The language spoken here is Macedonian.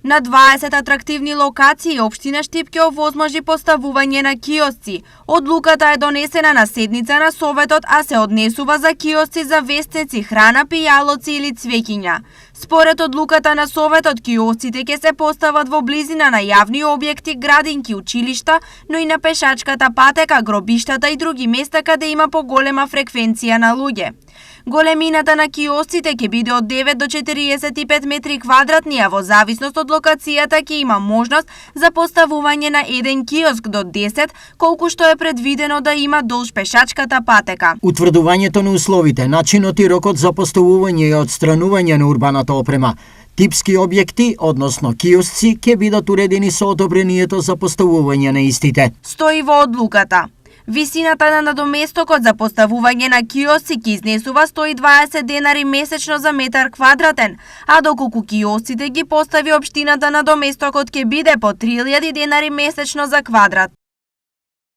На 20 атрактивни локации општина Штип ќе овозможи поставување на киосци. Одлуката е донесена на седница на Советот, а се однесува за киосци за вестници, храна, пијалоци или цвеќиња. Според одлуката на Советот, киосците ќе се постават во близина на јавни објекти, градинки, училишта, но и на пешачката патека, гробиштата и други места каде има поголема фреквенција на луѓе. Големината на киосците ќе биде од 9 до 45 метри квадратни, а во зависност од локацијата ќе има можност за поставување на еден киоск до 10, колку што е предвидено да има долж пешачката патека. Утврдувањето на условите, начинот и рокот за поставување и отстранување на урбаната опрема, типски објекти, односно киосци, ќе бидат уредени со одобрението за поставување на истите. Стои во одлуката. Висината на надоместокот за поставување на киосци ќе изнесува 120 денари месечно за метар квадратен, а доколку киосците ги постави општината, надоместокот ќе биде по 3000 денари месечно за квадрат.